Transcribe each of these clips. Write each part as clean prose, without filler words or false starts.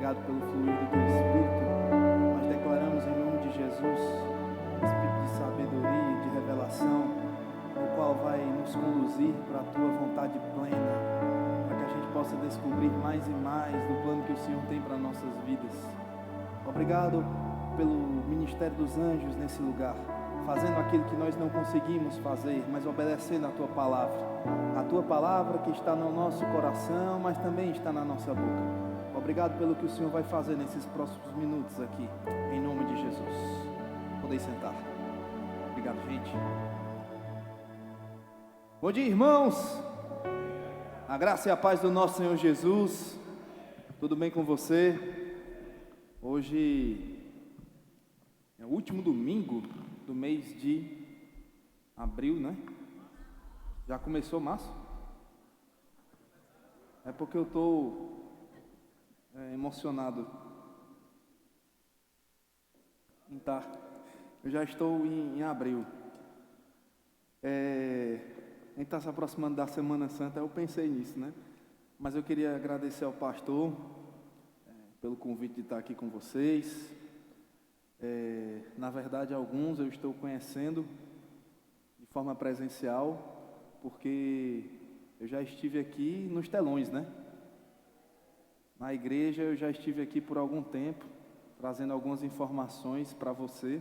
obrigado pelo fluir do Teu Espírito. Nós declaramos em nome de Jesus Espírito de sabedoria e de revelação, o qual vai nos conduzir para a Tua vontade plena, para que a gente possa descobrir mais e mais do plano que o Senhor tem para nossas vidas. Obrigado pelo ministério dos anjos nesse lugar, fazendo aquilo que nós não conseguimos fazer, mas obedecendo a Tua palavra que está no nosso coração, mas também está na nossa boca. Obrigado pelo que o Senhor vai fazer nesses próximos minutos aqui, em nome de Jesus. Podem sentar. Obrigado, gente. Bom dia, irmãos. A graça e a paz do nosso Senhor Jesus. Tudo bem com você? Hoje é o último domingo do mês de abril, né? Já começou março? É porque eu estou emocionado. Tá. Eu já estou em abril. A gente está se aproximando da Semana Santa, eu pensei nisso, né? Mas eu queria agradecer ao pastor pelo convite de estar aqui com vocês. Na verdade, alguns eu estou conhecendo de forma presencial, porque eu já estive aqui nos telões, né? Na igreja eu já estive aqui por algum tempo, trazendo algumas informações para você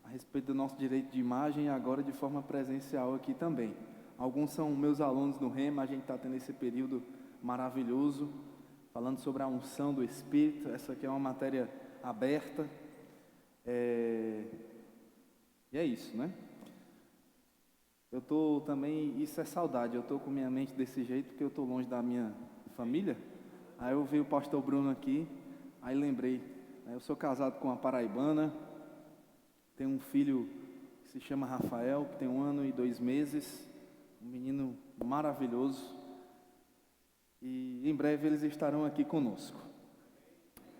a respeito do nosso direito de imagem, e agora de forma presencial aqui também. Alguns são meus alunos no Rema, a gente está tendo esse período maravilhoso, falando sobre a unção do Espírito. Essa aqui é uma matéria aberta, e é isso, né? Eu estou também, isso é saudade, eu estou com minha mente desse jeito, porque eu estou longe da minha família. Aí eu vi o pastor Bruno aqui, aí lembrei, eu sou casado com uma paraibana, tenho um filho que se chama Rafael, que tem 1 ano e 2 meses, um menino maravilhoso, e em breve eles estarão aqui conosco.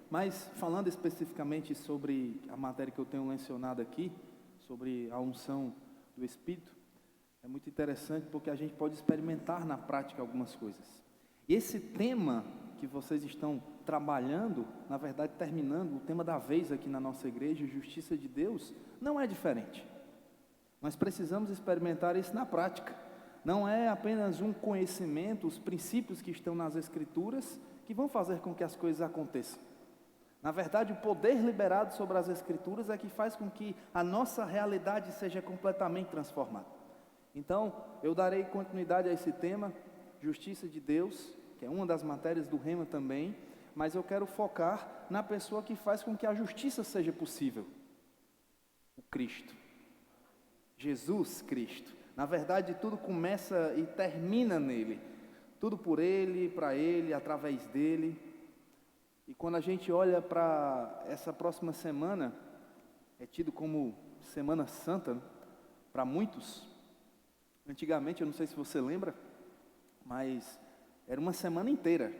Mas falando especificamente sobre a matéria que eu tenho mencionado aqui, sobre a unção do Espírito, é muito interessante porque a gente pode experimentar na prática algumas coisas. E esse tema que vocês estão trabalhando, na verdade terminando, o tema da vez aqui na nossa igreja, Justiça de Deus, não é diferente. Nós precisamos experimentar isso na prática. Não é apenas um conhecimento, os princípios que estão nas Escrituras, que vão fazer com que as coisas aconteçam. Na verdade, o poder liberado sobre as Escrituras é que faz com que a nossa realidade seja completamente transformada. Então, eu darei continuidade a esse tema, Justiça de Deus, que é uma das matérias do Rema também, mas eu quero focar na pessoa que faz com que a justiça seja possível. O Cristo. Jesus Cristo. Na verdade, tudo começa e termina nele. Tudo por Ele, para Ele, através dele. E quando a gente olha para essa próxima semana, é tido como Semana Santa, né? Para muitos. Antigamente, eu não sei se você lembra, mas era uma semana inteira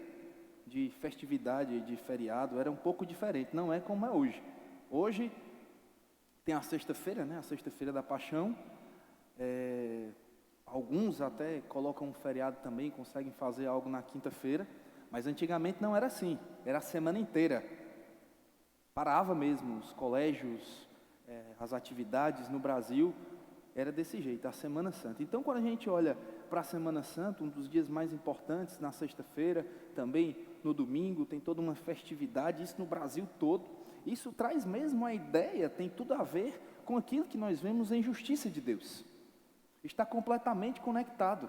de festividade, de feriado, era um pouco diferente, não é como é hoje. Hoje tem a sexta-feira, né? A sexta-feira da Paixão. Alguns até colocam um feriado também, conseguem fazer algo na quinta-feira, mas antigamente não era assim, era a semana inteira. Parava mesmo, os colégios, as atividades no Brasil, era desse jeito, a Semana Santa. Então, quando a gente olha para a Semana Santa, um dos dias mais importantes, na sexta-feira, também no domingo, tem toda uma festividade, isso no Brasil todo. Isso traz mesmo a ideia, tem tudo a ver com aquilo que nós vemos em justiça de Deus. Está completamente conectado,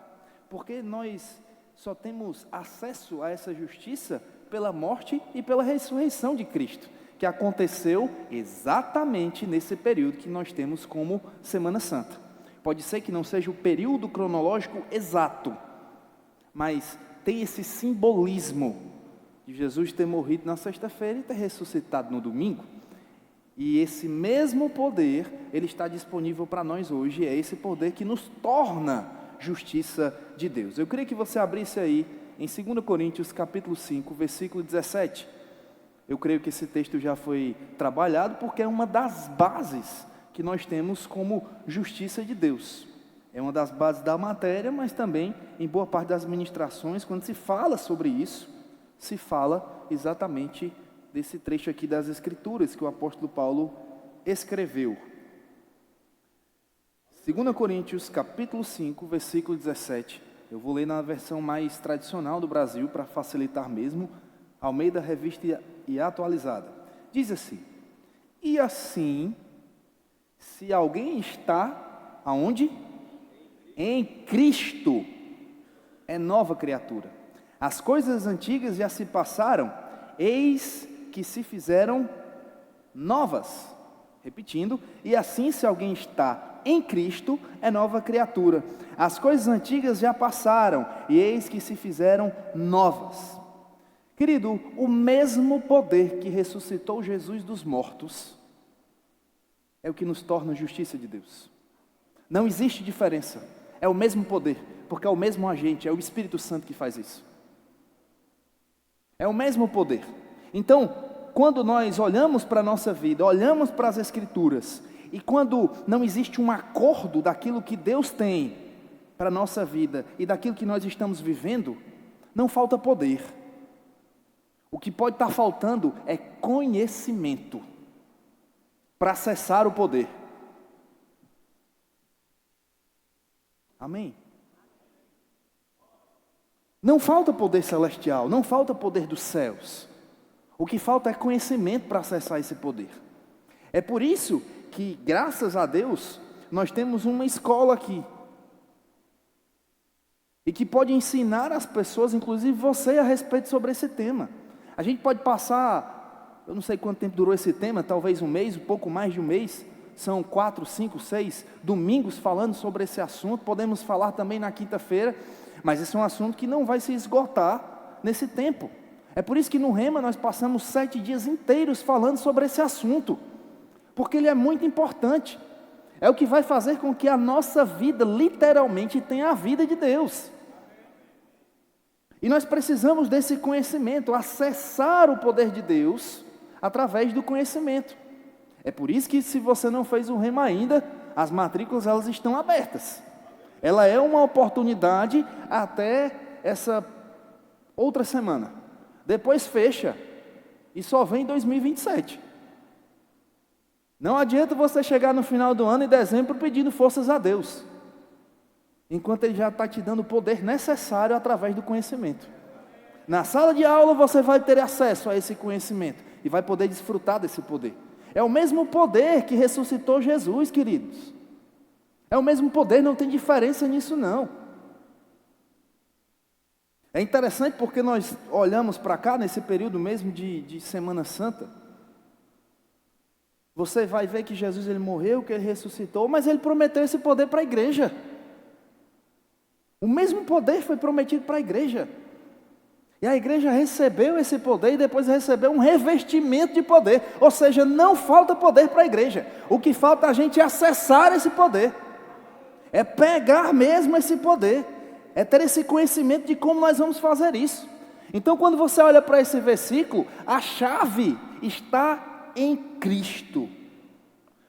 porque nós só temos acesso a essa justiça pela morte e pela ressurreição de Cristo, que aconteceu exatamente nesse período que nós temos como Semana Santa. Pode ser que não seja o período cronológico exato, mas tem esse simbolismo de Jesus ter morrido na sexta-feira e ter ressuscitado no domingo. E esse mesmo poder, ele está disponível para nós hoje, é esse poder que nos torna justiça de Deus. Eu queria que você abrisse aí em 2 Coríntios capítulo 5, versículo 17. Eu creio que esse texto já foi trabalhado, porque é uma das bases que nós temos como justiça de Deus. É uma das bases da matéria, mas também em boa parte das ministrações, quando se fala sobre isso, se fala exatamente desse trecho aqui das Escrituras que o apóstolo Paulo escreveu. 2 Coríntios capítulo 5, versículo 17. Eu vou ler na versão mais tradicional do Brasil, para facilitar mesmo, Almeida Revista e Atualizada. Diz assim: e assim, se alguém está, aonde? Em Cristo, é nova criatura. As coisas antigas já se passaram, eis que se fizeram novas. Repetindo, e assim, se alguém está em Cristo, é nova criatura. As coisas antigas já passaram, e eis que se fizeram novas. Querido, o mesmo poder que ressuscitou Jesus dos mortos é o que nos torna justiça de Deus. Não existe diferença. É o mesmo poder, porque é o mesmo agente, é o Espírito Santo que faz isso. É o mesmo poder. Então, quando nós olhamos para a nossa vida, olhamos para as Escrituras, e quando não existe um acordo daquilo que Deus tem para a nossa vida e daquilo que nós estamos vivendo, não falta poder. O que pode estar faltando é conhecimento para acessar o poder. Amém? Não falta poder celestial, não falta poder dos céus. O que falta é conhecimento para acessar esse poder. É por isso que, graças a Deus, nós temos uma escola aqui. E que pode ensinar as pessoas, inclusive você, a respeito sobre esse tema. A gente pode passar, eu não sei quanto tempo durou esse tema, talvez um mês, um pouco mais de um mês. São 4, 5, 6 domingos falando sobre esse assunto. Podemos falar também na quinta-feira, mas esse é um assunto que não vai se esgotar nesse tempo. É por isso que no Rema nós passamos 7 dias inteiros falando sobre esse assunto, porque ele é muito importante. É o que vai fazer com que a nossa vida literalmente tenha a vida de Deus. E nós precisamos desse conhecimento, acessar o poder de Deus através do conhecimento. É por isso que, se você não fez o Rema ainda, as matrículas elas estão abertas. Ela é uma oportunidade até essa outra semana. Depois fecha e só vem em 2027. Não adianta você chegar no final do ano, em dezembro, pedindo forças a Deus, enquanto Ele já está te dando o poder necessário através do conhecimento. Na sala de aula você vai ter acesso a esse conhecimento e vai poder desfrutar desse poder. É o mesmo poder que ressuscitou Jesus, queridos. É o mesmo poder, não tem diferença nisso não. É interessante porque nós olhamos para cá, nesse período mesmo de Semana Santa. Você vai ver que Jesus ele morreu, que Ele ressuscitou, mas Ele prometeu esse poder para a igreja. O mesmo poder foi prometido para a igreja. E a igreja recebeu esse poder e depois recebeu um revestimento de poder. Ou seja, não falta poder para a igreja. O que falta é a gente acessar esse poder. É pegar mesmo esse poder. É ter esse conhecimento de como nós vamos fazer isso. Então, quando você olha para esse versículo, a chave está em Cristo.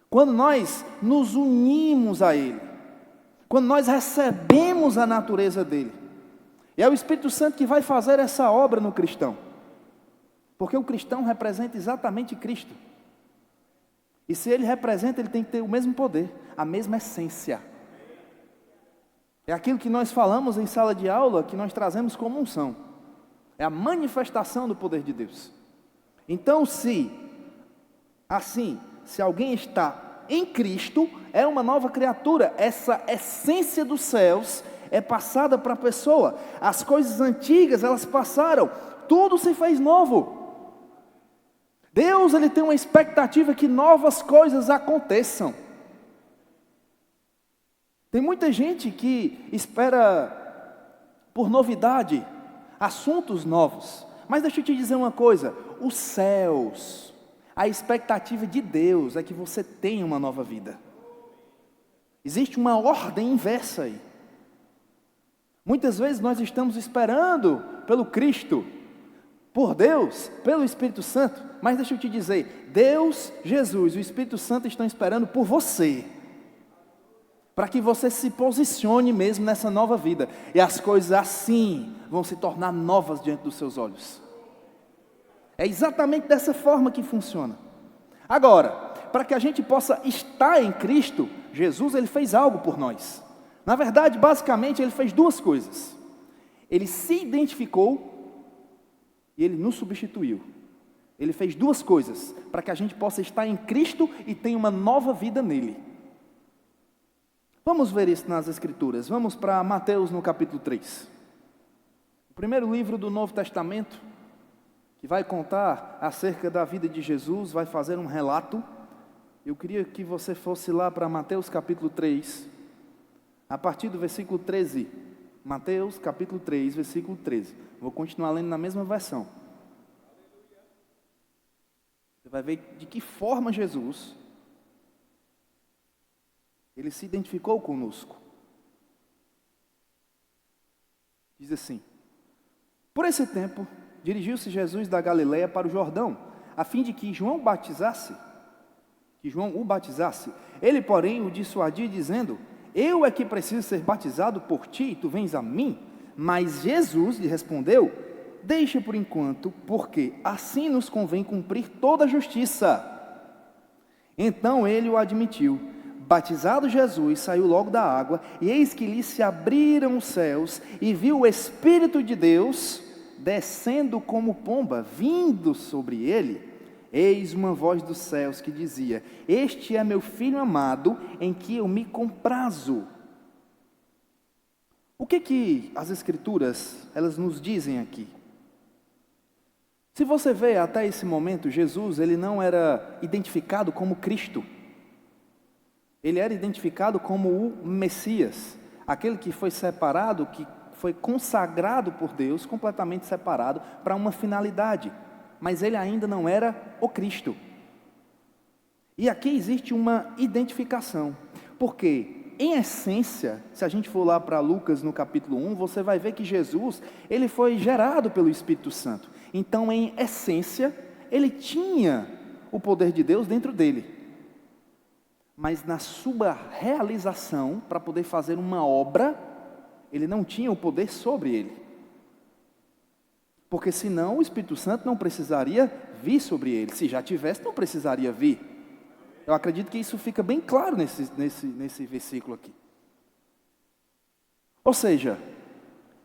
Quando nós nos unimos a Ele, quando nós recebemos a natureza dEle, e é o Espírito Santo que vai fazer essa obra no cristão, porque o cristão representa exatamente Cristo. E se ele representa, ele tem que ter o mesmo poder, a mesma essência. É aquilo que nós falamos em sala de aula, que nós trazemos como unção. É a manifestação do poder de Deus. Então, se alguém está em Cristo, é uma nova criatura. Essa essência dos céus é passada para a pessoa. As coisas antigas, elas passaram. Tudo se fez novo. Deus, Ele tem uma expectativa que novas coisas aconteçam. Tem muita gente que espera por novidade, assuntos novos. Mas deixa eu te dizer uma coisa, os céus, a expectativa de Deus é que você tenha uma nova vida. Existe uma ordem inversa aí. Muitas vezes nós estamos esperando pelo Cristo, por Deus, pelo Espírito Santo, mas deixa eu te dizer, Deus, Jesus, o Espírito Santo estão esperando por você, para que você se posicione mesmo nessa nova vida, e as coisas assim vão se tornar novas diante dos seus olhos. É exatamente dessa forma que funciona. Agora, para que a gente possa estar em Cristo, Jesus ele fez algo por nós. Na verdade, basicamente, ele fez duas coisas. Ele se identificou e ele nos substituiu. Ele fez duas coisas para que a gente possa estar em Cristo e tenha uma nova vida nele. Vamos ver isso nas Escrituras. Vamos para Mateus no capítulo 3. O primeiro livro do Novo Testamento, que vai contar acerca da vida de Jesus, vai fazer um relato. Eu queria que você fosse lá para Mateus capítulo 3, a partir do versículo 13. Mateus capítulo 3, versículo 13. Vou continuar lendo na mesma versão. Você vai ver de que forma Jesus, ele se identificou conosco. Diz assim: por esse tempo, dirigiu-se Jesus da Galileia para o Jordão, a fim de que João o batizasse. Ele, porém, o dissuadia, dizendo: eu é que preciso ser batizado por ti, e tu vens a mim? Mas Jesus lhe respondeu: deixa por enquanto, porque assim nos convém cumprir toda a justiça. Então ele o admitiu. Batizado Jesus, saiu logo da água, e eis que lhe se abriram os céus, e viu o Espírito de Deus descendo como pomba, vindo sobre ele. Eis uma voz dos céus que dizia: este é meu filho amado, em que eu me comprazo. O que as Escrituras, elas nos dizem aqui? Se você vê até esse momento, Jesus, ele não era identificado como Cristo. Ele era identificado como o Messias, aquele que foi separado, que foi consagrado por Deus, completamente separado, para uma finalidade. Mas ele ainda não era o Cristo. E aqui existe uma identificação, porque, em essência, se a gente for lá para Lucas no capítulo 1, você vai ver que Jesus, ele foi gerado pelo Espírito Santo. Então, em essência, ele tinha o poder de Deus dentro dele. Mas na sua realização, para poder fazer uma obra, ele não tinha o poder sobre ele. Porque senão o Espírito Santo não precisaria vir sobre ele. Se já tivesse, não precisaria vir. Eu acredito que isso fica bem claro nesse versículo aqui. Ou seja,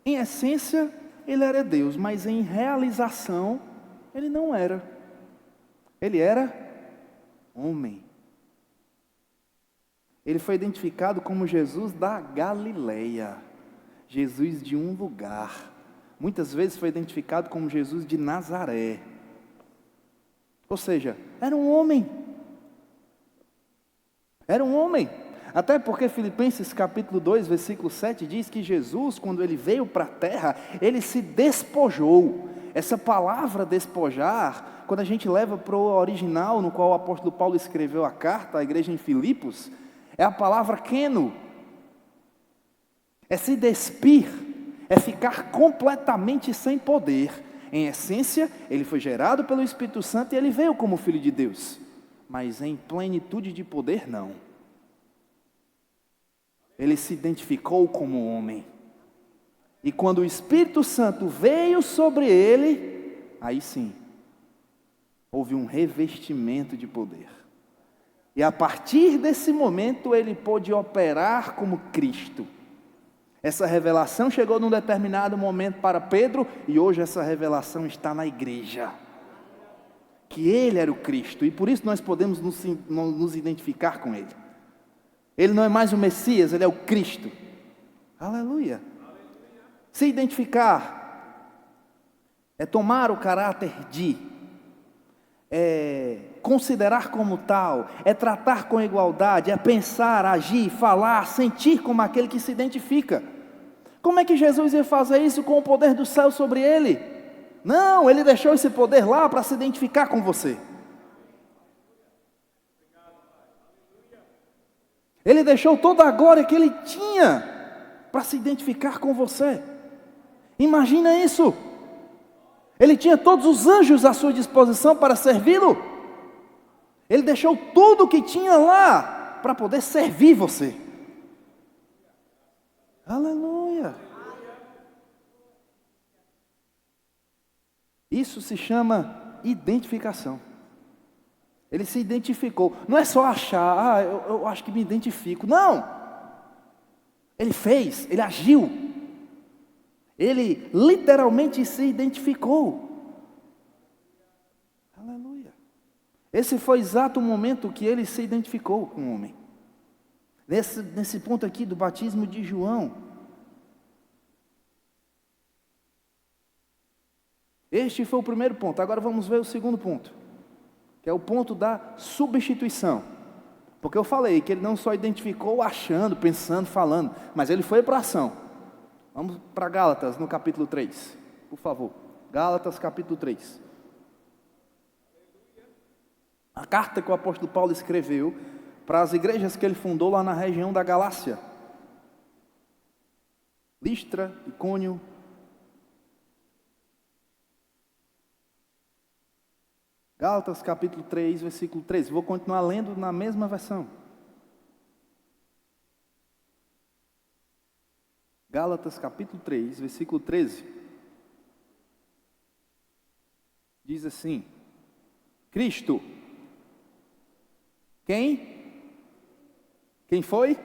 em essência, ele era Deus, mas em realização, ele não era. Ele era homem. Ele foi identificado como Jesus da Galileia, Jesus de um lugar. Muitas vezes foi identificado como Jesus de Nazaré. Ou seja, era um homem. Era um homem. Até porque Filipenses capítulo 2, versículo 7 diz que Jesus, quando ele veio para a terra, ele se despojou. Essa palavra despojar, quando a gente leva para o original, no qual o apóstolo Paulo escreveu a carta à igreja em Filipos, é a palavra keno. É se despir, é ficar completamente sem poder. Em essência, ele foi gerado pelo Espírito Santo e ele veio como Filho de Deus. Mas em plenitude de poder, não. Ele se identificou como homem. E quando o Espírito Santo veio sobre ele, aí sim, houve um revestimento de poder. E a partir desse momento ele pôde operar como Cristo. Essa revelação chegou num determinado momento para Pedro, e hoje essa revelação está na igreja. Que ele era o Cristo, e por isso nós podemos nos identificar com ele. Ele não é mais o Messias, ele é o Cristo. Aleluia. Se identificar é tomar o caráter de, considerar como tal, é tratar com igualdade, é pensar, agir, falar, sentir como aquele que se identifica. Como é que Jesus ia fazer isso com o poder do céu sobre ele? Não, ele deixou esse poder lá para se identificar com você. Ele deixou toda a glória que ele tinha para se identificar com você. Imagina isso. Ele tinha todos os anjos à sua disposição para servi-lo. Ele deixou tudo o que tinha lá para poder servir você. Aleluia. Isso se chama identificação. Ele se identificou. Não é só achar, eu acho que me identifico. Não! Ele fez, ele agiu. Ele literalmente se identificou. Aleluia. Esse foi o exato momento que ele se identificou com o homem. Nesse ponto aqui do batismo de João. Este foi o primeiro ponto. Agora vamos ver o segundo ponto, que é o ponto da substituição. Porque eu falei que ele não só identificou achando, pensando, falando, mas ele foi para a ação. Vamos para Gálatas, no capítulo 3, por favor. Gálatas, capítulo 3. A carta que o apóstolo Paulo escreveu para as igrejas que ele fundou lá na região da Galácia. Listra, Icônio. Gálatas capítulo 3, versículo 13. Vou continuar lendo na mesma versão. Gálatas capítulo 3, versículo 13. Diz assim: Cristo. Quem foi?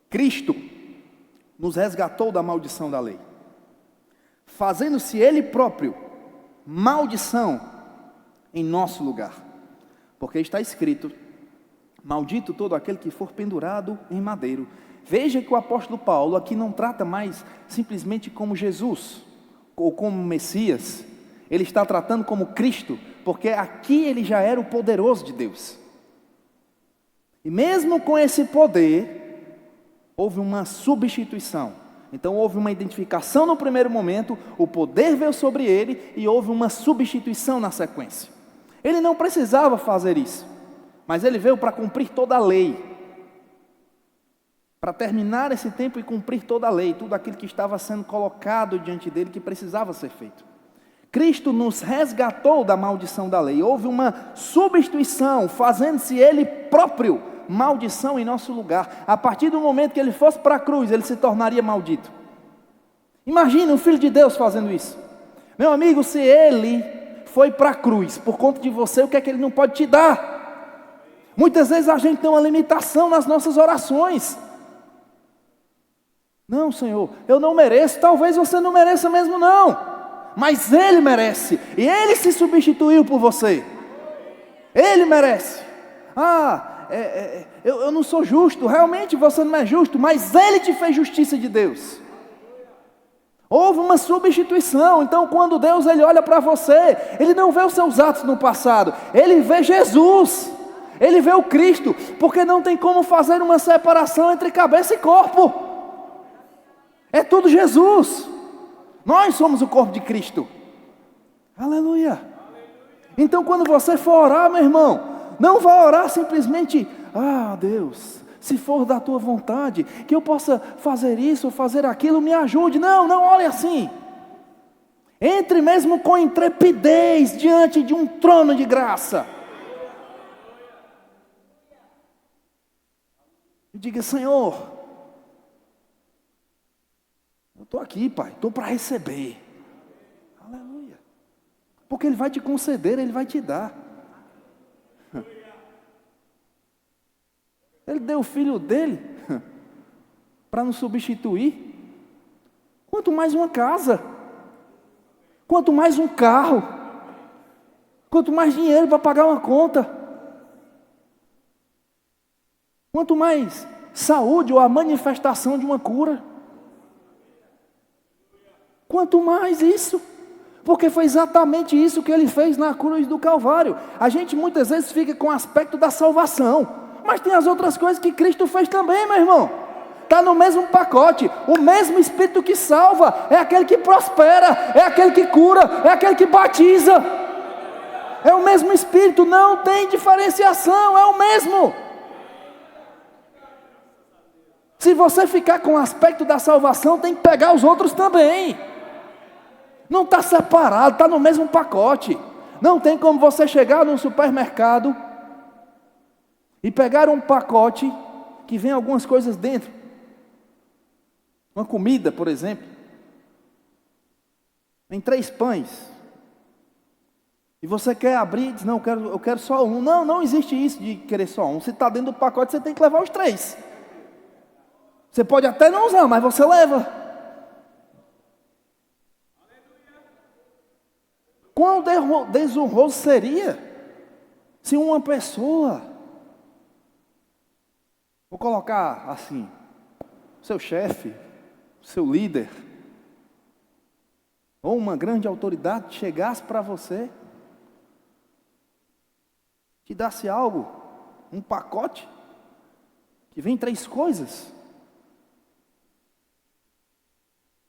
Cristo nos resgatou da maldição da lei, fazendo-se Ele próprio maldição em nosso lugar, porque está escrito: maldito todo aquele que for pendurado em madeiro. Veja que o apóstolo Paulo aqui não trata mais simplesmente como Jesus, ou como Messias, ele está tratando como Cristo, porque aqui ele já era o poderoso de Deus, e mesmo com esse poder, houve uma substituição. Então houve uma identificação no primeiro momento, o poder veio sobre ele, e houve uma substituição na sequência. Ele não precisava fazer isso, mas ele veio para cumprir toda a lei, para terminar esse tempo e cumprir toda a lei, tudo aquilo que estava sendo colocado diante dele, que precisava ser feito. Cristo nos resgatou da maldição da lei, houve uma substituição, fazendo-se Ele próprio maldição em nosso lugar. A partir do momento que Ele fosse para a cruz, Ele se tornaria maldito. Imagine um filho de Deus fazendo isso. Meu amigo, se Ele foi para a cruz por conta de você, o que é que Ele não pode te dar? Muitas vezes a gente tem uma limitação nas nossas orações. Não, Senhor, eu não mereço. Talvez você não mereça mesmo não, mas Ele merece, e Ele se substituiu por você. Ele merece. Eu não sou justo. Realmente você não é justo, mas Ele te fez justiça de Deus. Houve uma substituição. Então quando Deus ele olha para você, Ele não vê os seus atos no passado, Ele vê Jesus, Ele vê o Cristo, porque não tem como fazer uma separação entre cabeça e corpo. É tudo Jesus. Nós somos o corpo de Cristo. Aleluia. Então quando você for orar, meu irmão, não vá orar simplesmente: Deus, se for da tua vontade, que eu possa fazer isso ou fazer aquilo, me ajude. Não ore assim. Entre mesmo com intrepidez diante de um trono de graça. E diga: Senhor, eu estou aqui, Pai, estou para receber. Aleluia. Porque Ele vai te conceder, Ele vai te dar. Ele deu o Filho dele para nos substituir. Quanto mais uma casa, quanto mais um carro, quanto mais dinheiro para pagar uma conta, quanto mais saúde ou a manifestação de uma cura. Quanto mais isso, porque foi exatamente isso que Ele fez na cruz do Calvário. A gente muitas vezes fica com o aspecto da salvação, mas tem as outras coisas que Cristo fez também, meu irmão. Está no mesmo pacote. O mesmo Espírito que salva é aquele que prospera, é aquele que cura, é aquele que batiza. É o mesmo Espírito, não tem diferenciação, é o mesmo. Se você ficar com o aspecto da salvação, tem que pegar os outros também. Não está separado, está no mesmo pacote. Não tem como você chegar num supermercado e pegar um pacote que vem algumas coisas dentro. Uma comida, por exemplo. Tem 3 pães. E você quer abrir e diz, não, eu quero só um. Não, não existe isso de querer só um. Se está dentro do pacote, você tem que levar os 3. Você pode até não usar, mas você leva. Quão desonroso seria se uma pessoa, vou colocar assim, seu chefe, seu líder, ou uma grande autoridade chegasse para você, te desse algo, um pacote, que vem 3 coisas.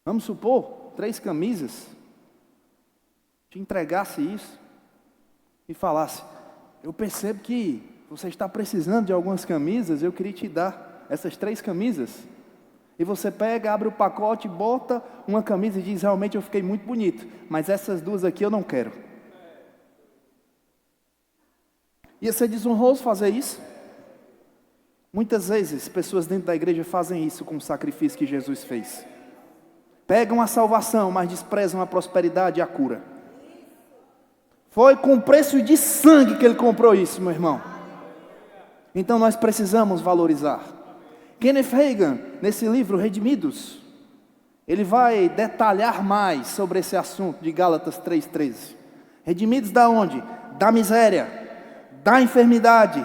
Vamos supor, 3 camisas, te entregasse isso e falasse, eu percebo que você está precisando de algumas camisas, eu queria te dar essas 3 camisas. E você pega, abre o pacote, bota uma camisa e diz, realmente eu fiquei muito bonito, mas essas 2 aqui eu não quero. Ia ser desonroso fazer isso? Muitas vezes, pessoas dentro da igreja fazem isso com o sacrifício que Jesus fez. Pegam a salvação, mas desprezam a prosperidade e a cura. Foi com preço de sangue que ele comprou isso, meu irmão. Então nós precisamos valorizar. Kenneth Hagin, nesse livro Redimidos, ele vai detalhar mais sobre esse assunto de Gálatas 3,13. Redimidos da onde? Da miséria, da enfermidade,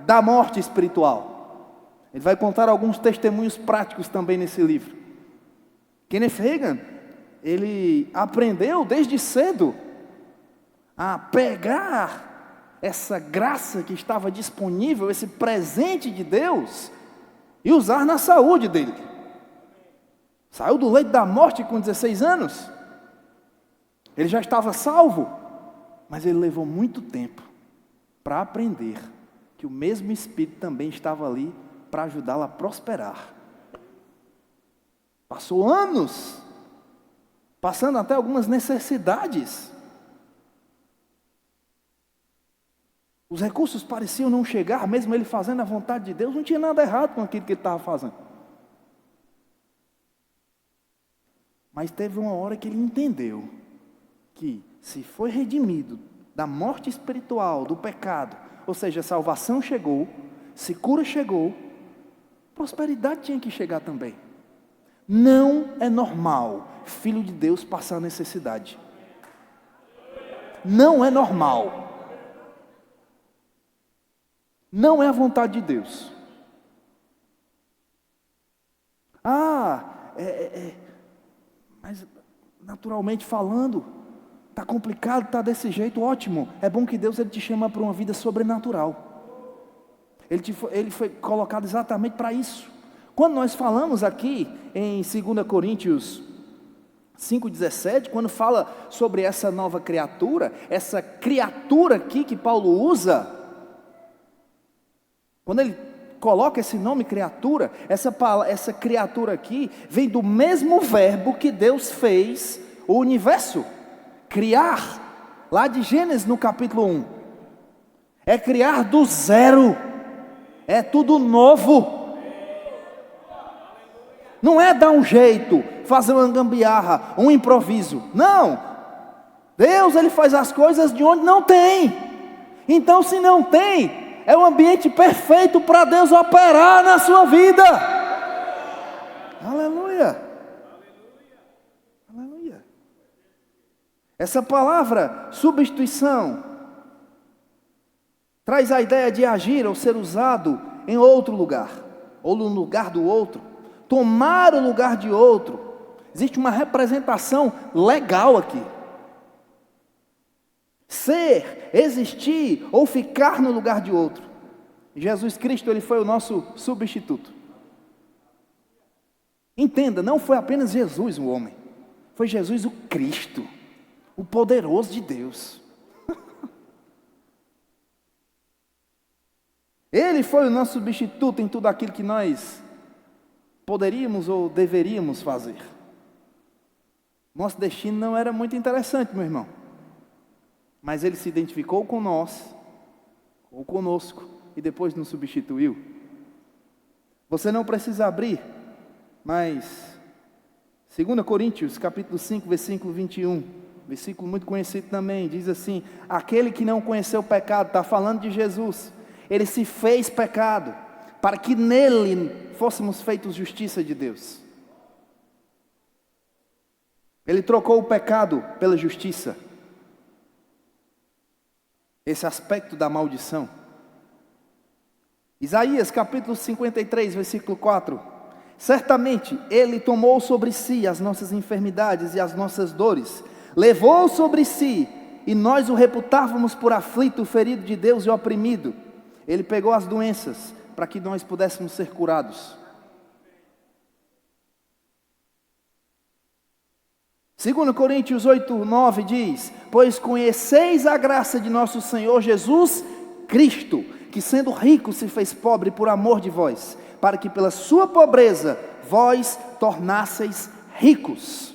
da morte espiritual. Ele vai contar alguns testemunhos práticos também nesse livro. Kenneth Hagin, ele aprendeu desde cedo a pegar essa graça que estava disponível, esse presente de Deus, e usar na saúde dele. Saiu do leito da morte com 16 anos. Ele já estava salvo, mas ele levou muito tempo para aprender que o mesmo Espírito também estava ali para ajudá-lo a prosperar. Passou anos, passando até algumas necessidades. Os recursos pareciam não chegar, mesmo ele fazendo a vontade de Deus, não tinha nada errado com aquilo que ele estava fazendo. Mas teve uma hora que ele entendeu que se foi redimido da morte espiritual, do pecado, ou seja, a salvação chegou, se cura chegou, prosperidade tinha que chegar também. Não é normal filho de Deus passar necessidade. Não é normal. Não é a vontade de Deus. Mas naturalmente falando, está complicado, está desse jeito, ótimo. É bom que Deus ele te chama para uma vida sobrenatural. Ele foi colocado exatamente para isso. Quando nós falamos aqui em 2 Coríntios 5,17, quando fala sobre essa nova criatura, essa criatura aqui que Paulo usa, quando ele coloca esse nome criatura, essa criatura aqui vem do mesmo verbo que Deus fez o universo, criar, lá de Gênesis no capítulo 1, é criar do zero, é tudo novo, não é dar um jeito, fazer uma gambiarra, um improviso, não, Deus ele faz as coisas de onde não tem, então se não tem, é um ambiente perfeito para Deus operar na sua vida. Aleluia. Aleluia. Essa palavra substituição traz a ideia de agir ou ser usado em outro lugar, ou no lugar do outro, tomar o lugar de outro. Existe uma representação legal aqui. Ser, existir ou ficar no lugar de outro. Jesus Cristo, ele foi o nosso substituto. Entenda, não foi apenas Jesus o homem, foi Jesus o Cristo, o poderoso de Deus. Ele foi o nosso substituto em tudo aquilo que nós poderíamos ou deveríamos fazer. Nosso destino não era muito interessante, meu irmão. Mas ele se identificou com nós, ou conosco, e depois nos substituiu. Você não precisa abrir, mas 2 Coríntios, capítulo 5, versículo 21, versículo muito conhecido também, diz assim: aquele que não conheceu o pecado, está falando de Jesus, ele se fez pecado, para que nele fôssemos feitos justiça de Deus. Ele trocou o pecado pela justiça. Esse aspecto da maldição. Isaías capítulo 53, versículo 4. Certamente ele tomou sobre si as nossas enfermidades e as nossas dores, levou sobre si, e nós o reputávamos por aflito, ferido de Deus e oprimido. Ele pegou as doenças para que nós pudéssemos ser curados. 2 Coríntios 8, 9 diz: pois conheceis a graça de nosso Senhor Jesus Cristo, que sendo rico se fez pobre por amor de vós, para que pela sua pobreza vós tornasseis ricos.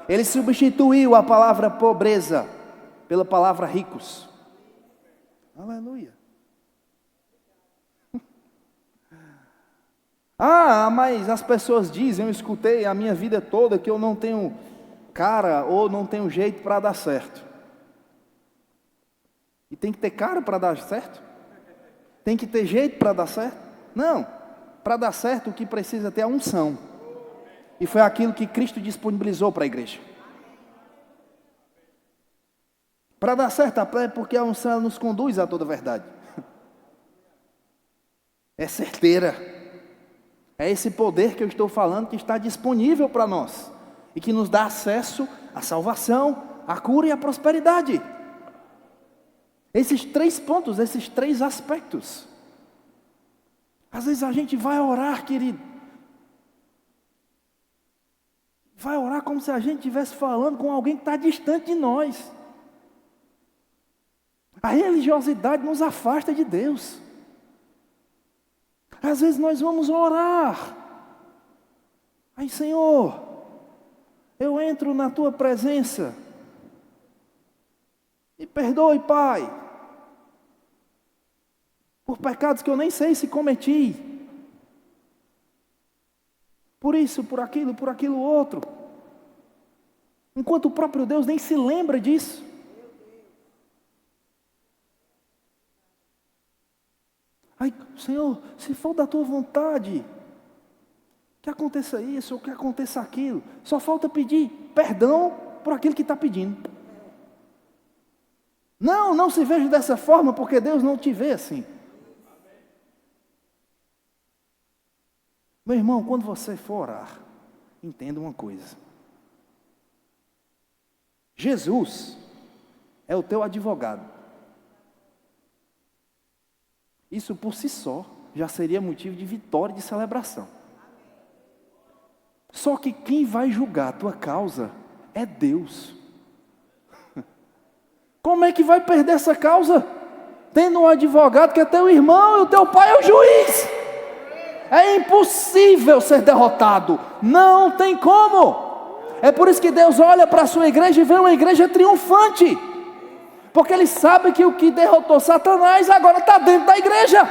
Ele substituiu a palavra pobreza pela palavra ricos. Aleluia. Mas as pessoas dizem, eu escutei a minha vida toda que eu não tenho cara ou não tenho jeito para dar certo. E tem que ter cara para dar certo? Tem que ter jeito para dar certo? Não. Para dar certo o que precisa ter é a unção. E foi aquilo que Cristo disponibilizou para a igreja. Para dar certo é porque a unção ela nos conduz a toda a verdade. É certeira. É esse poder que eu estou falando que está disponível para nós e que nos dá acesso à salvação, à cura e à prosperidade. Esses 3 pontos, esses 3 aspectos. Às vezes a gente vai orar, querido. Vai orar como se a gente estivesse falando com alguém que está distante de nós. A religiosidade nos afasta de Deus. Às vezes nós vamos orar. Aí, Senhor, eu entro na tua presença. Me perdoe, Pai, por pecados que eu nem sei se cometi. Por isso, por aquilo outro. Enquanto o próprio Deus nem se lembra disso. Aí, Senhor, se for da tua vontade, que aconteça isso ou que aconteça aquilo, só falta pedir perdão por aquilo que está pedindo. Não se veja dessa forma, porque Deus não te vê assim. Meu irmão, quando você for orar, entenda uma coisa. Jesus é o teu advogado. Isso por si só já seria motivo de vitória e de celebração. Só que quem vai julgar a tua causa é Deus. Como é que vai perder essa causa? Tendo um advogado que é teu irmão e o teu pai é o juiz. É impossível ser derrotado. Não tem como. É por isso que Deus olha para a sua igreja e vê uma igreja triunfante. Porque Ele sabe que o que derrotou Satanás agora está dentro da igreja.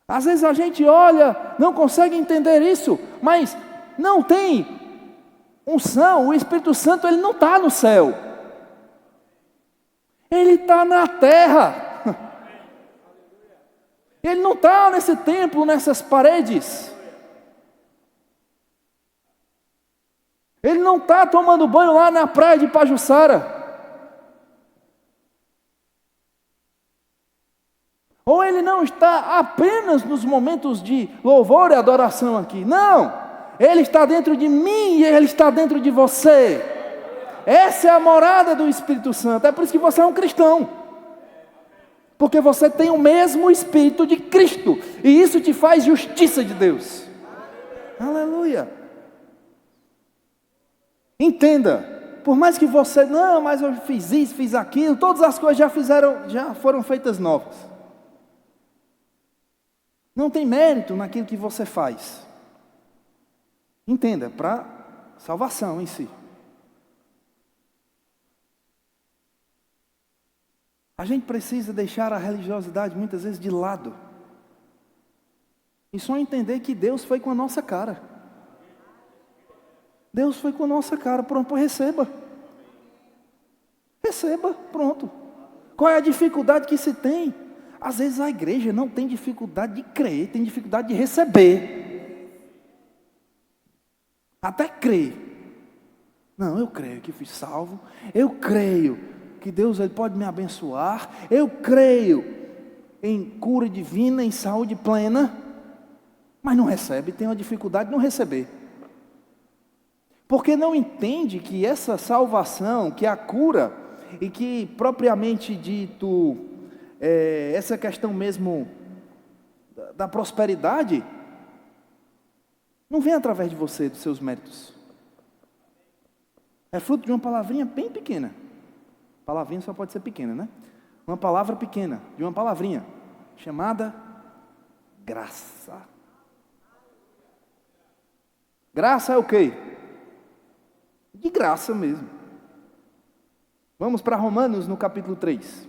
Às vezes a gente olha, não consegue entender isso, mas não tem unção. O Espírito Santo ele não está no céu. Ele está na terra. Ele não está nesse templo, nessas paredes. Ele não está tomando banho lá na praia de Pajuçara. Ou ele não está apenas nos momentos de louvor e adoração aqui. Não! Ele está dentro de mim e Ele está dentro de você. Essa é a morada do Espírito Santo. É por isso que você é um cristão. Porque você tem o mesmo Espírito de Cristo. E isso te faz justiça de Deus. Aleluia! Entenda, por mais que você, não, mas eu fiz isso, fiz aquilo, todas as coisas já foram feitas novas. Não tem mérito naquilo que você faz. Entenda, para salvação em si. A gente precisa deixar a religiosidade muitas vezes de lado. E só entender que Deus foi com a nossa cara. Deus foi com a nossa cara, pronto, receba. Receba, pronto. Qual é a dificuldade que se tem? Às vezes a igreja não tem dificuldade de crer, tem dificuldade de receber. Até crer. Não, eu creio que fui salvo, eu creio que Deus ele pode me abençoar, eu creio em cura divina, em saúde plena, mas não recebe, tem uma dificuldade de não receber. Porque não entende que essa salvação, que a cura, e que propriamente dito, essa questão mesmo da prosperidade, não vem através de você, dos seus méritos. É fruto de uma palavrinha bem pequena. Palavrinha só pode ser pequena, né? Uma palavra pequena, de uma palavrinha, chamada graça. Graça é o quê? De graça mesmo. Vamos para Romanos no capítulo 3.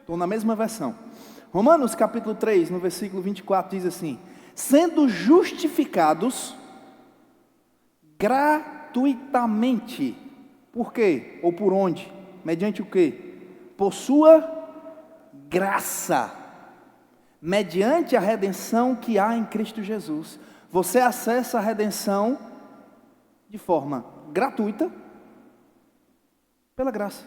Estou na mesma versão. Romanos capítulo 3, no versículo 24, diz assim: sendo justificados gratuitamente. Por quê? Ou por onde? Mediante o quê? Por sua graça. Mediante a redenção que há em Cristo Jesus. Você acessa a redenção de forma gratuita, pela graça.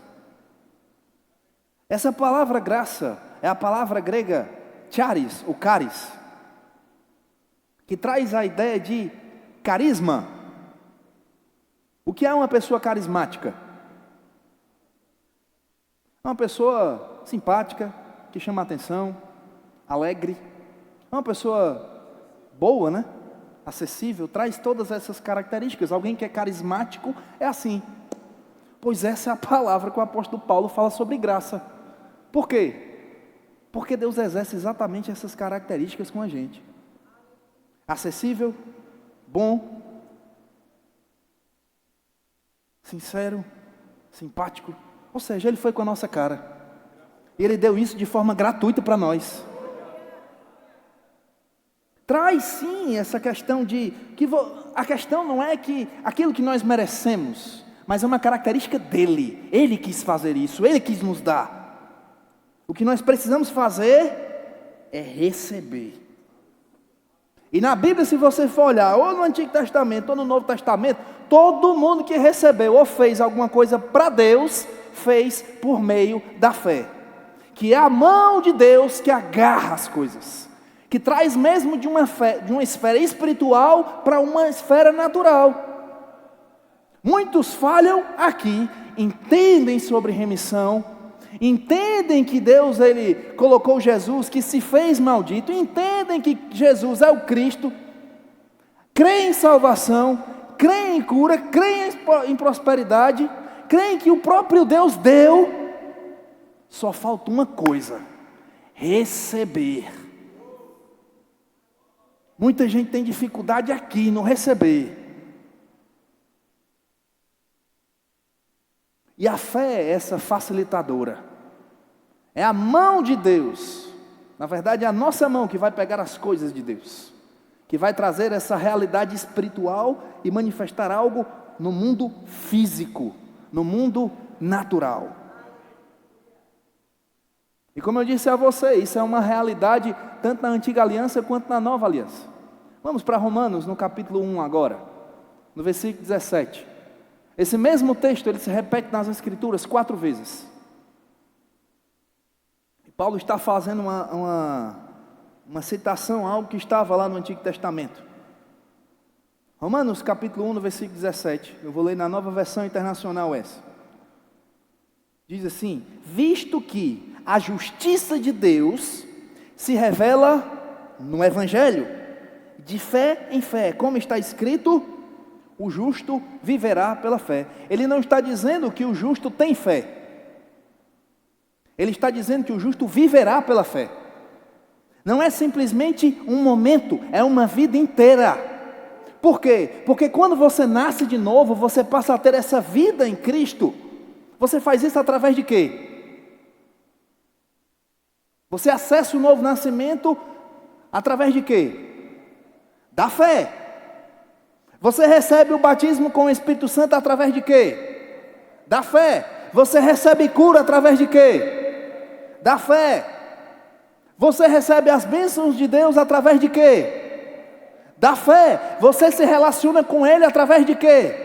Essa palavra graça é a palavra grega charis, ou charis, que traz a ideia de carisma. O que é uma pessoa carismática? Uma pessoa simpática, que chama a atenção, alegre, uma pessoa boa, né? Acessível, traz todas essas características. Alguém que é carismático é assim. Pois essa é a palavra que o apóstolo Paulo fala sobre graça. Por quê? Porque Deus exerce exatamente essas características com a gente. Acessível, bom, sincero, simpático. Ou seja, Ele foi com a nossa cara. E Ele deu isso de forma gratuita para nós. Traz sim essa questão de que a questão não é que aquilo que nós merecemos, mas é uma característica dele. Ele quis fazer isso, ele quis nos dar. O que nós precisamos fazer é receber. E na Bíblia, se você for olhar, ou no Antigo Testamento, ou no Novo Testamento, todo mundo que recebeu ou fez alguma coisa para Deus, fez por meio da fé. Que é a mão de Deus que agarra as coisas. Que traz mesmo de uma esfera espiritual para uma esfera natural. Muitos falham aqui, entendem sobre remissão, entendem que Deus ele colocou Jesus, que se fez maldito, entendem que Jesus é o Cristo, creem em salvação, creem em cura, creem em prosperidade, creem que o próprio Deus deu, só falta uma coisa: receber. Muita gente tem dificuldade aqui no receber. E a fé é essa facilitadora. É a mão de Deus. Na verdade é a nossa mão que vai pegar as coisas de Deus. Que vai trazer essa realidade espiritual e manifestar algo no mundo físico. No mundo natural. E como eu disse a você, isso é uma realidade tanto na antiga aliança quanto na nova aliança. Vamos para Romanos no capítulo 1 agora, no versículo 17. Esse mesmo texto ele se repete nas escrituras 4 vezes. E Paulo está fazendo uma citação a algo que estava lá no Antigo Testamento. Romanos capítulo 1, no versículo 17. Eu vou ler na nova versão internacional essa. Diz assim: visto que a justiça de Deus se revela no Evangelho, de fé em fé, como está escrito, o justo viverá pela fé. Ele não está dizendo que o justo tem fé, ele está dizendo que o justo viverá pela fé. Não é simplesmente um momento, é uma vida inteira. Por quê? Porque quando você nasce de novo, você passa a ter essa vida em Cristo. Você faz isso através de quê? Você acessa o novo nascimento através de quê? Da fé. Você recebe o batismo com o Espírito Santo através de quê? Da fé. Você recebe cura através de quê? Da fé. Você recebe as bênçãos de Deus através de quê? Da fé. Você se relaciona com Ele através de quê?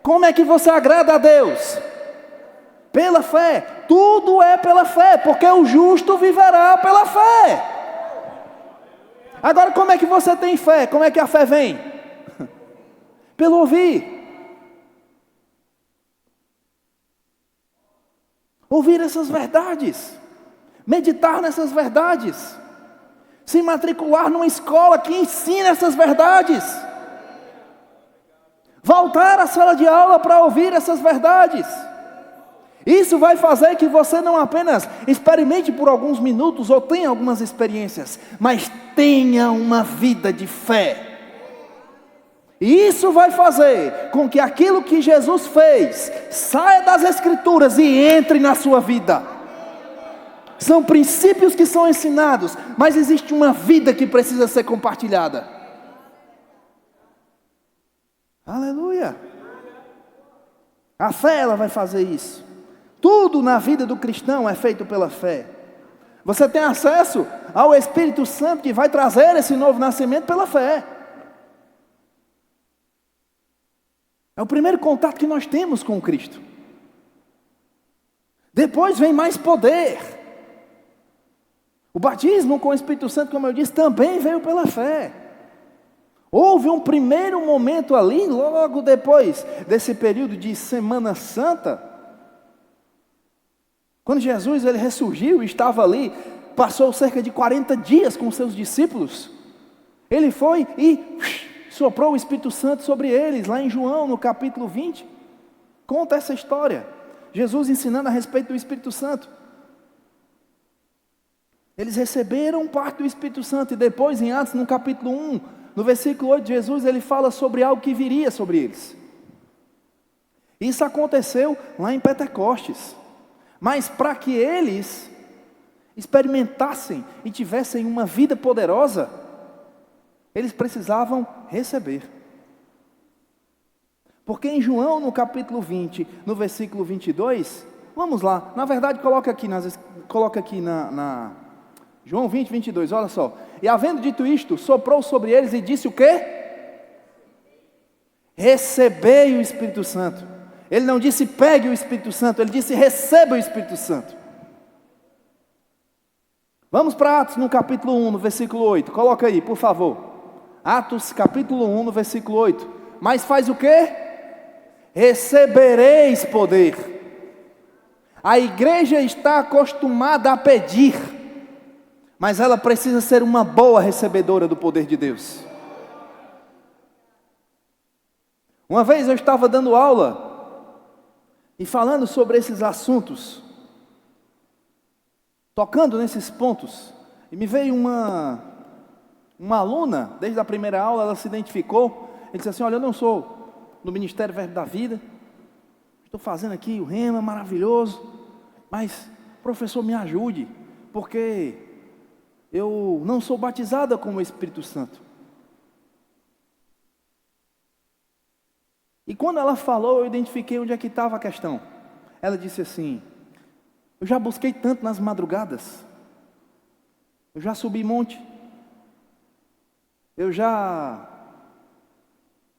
Como é que você agrada a Deus? Pela fé. Tudo é pela fé, porque o justo viverá pela fé. Agora, como é que você tem fé? Como é que a fé vem? Pelo ouvir. Ouvir essas verdades. Meditar nessas verdades. Se matricular numa escola que ensina essas verdades. Voltar à sala de aula para ouvir essas verdades. Isso vai fazer que você não apenas experimente por alguns minutos ou tenha algumas experiências, mas tenha uma vida de fé. E isso vai fazer com que aquilo que Jesus fez saia das Escrituras e entre na sua vida. São princípios que são ensinados, mas existe uma vida que precisa ser compartilhada. Aleluia! A fé, ela vai fazer isso. Tudo na vida do cristão é feito pela fé. Você tem acesso ao Espírito Santo que vai trazer esse novo nascimento pela fé. É o primeiro contato que nós temos com Cristo. Depois vem mais poder. O batismo com o Espírito Santo, como eu disse, também veio pela fé. Houve um primeiro momento ali, logo depois desse período de Semana Santa, quando Jesus ele ressurgiu, estava ali, passou cerca de 40 dias com seus discípulos. Ele foi e soprou o Espírito Santo sobre eles, lá em João, no capítulo 20. Conta essa história. Jesus ensinando a respeito do Espírito Santo. Eles receberam parte do Espírito Santo e depois em Atos, no capítulo 1, no versículo 8, Jesus ele fala sobre algo que viria sobre eles. Isso aconteceu lá em Pentecostes. Mas para que eles experimentassem e tivessem uma vida poderosa, eles precisavam receber. Porque em João, no capítulo 20, no versículo 22, vamos lá, na verdade coloca aqui na João 20, 22, olha só. E havendo dito isto, soprou sobre eles e disse o quê? Recebei o Espírito Santo. Ele não disse pegue o Espírito Santo, ele disse receba o Espírito Santo. Vamos para Atos no capítulo 1, no versículo 8. Coloca aí, por favor. Atos capítulo 1, no versículo 8. Mas faz o quê? Recebereis poder. A igreja está acostumada a pedir, mas ela precisa ser uma boa recebedora do poder de Deus. Uma vez eu estava dando aula e falando sobre esses assuntos, tocando nesses pontos, e me veio uma aluna, desde a primeira aula, ela se identificou, e disse assim, olha, eu não sou do Ministério Verbo da Vida, estou fazendo aqui o rema, maravilhoso, mas, professor, me ajude, porque eu não sou batizada com o Espírito Santo. E quando ela falou, eu identifiquei onde é que estava a questão. Ela disse assim, eu já busquei tanto nas madrugadas, eu já subi monte, eu já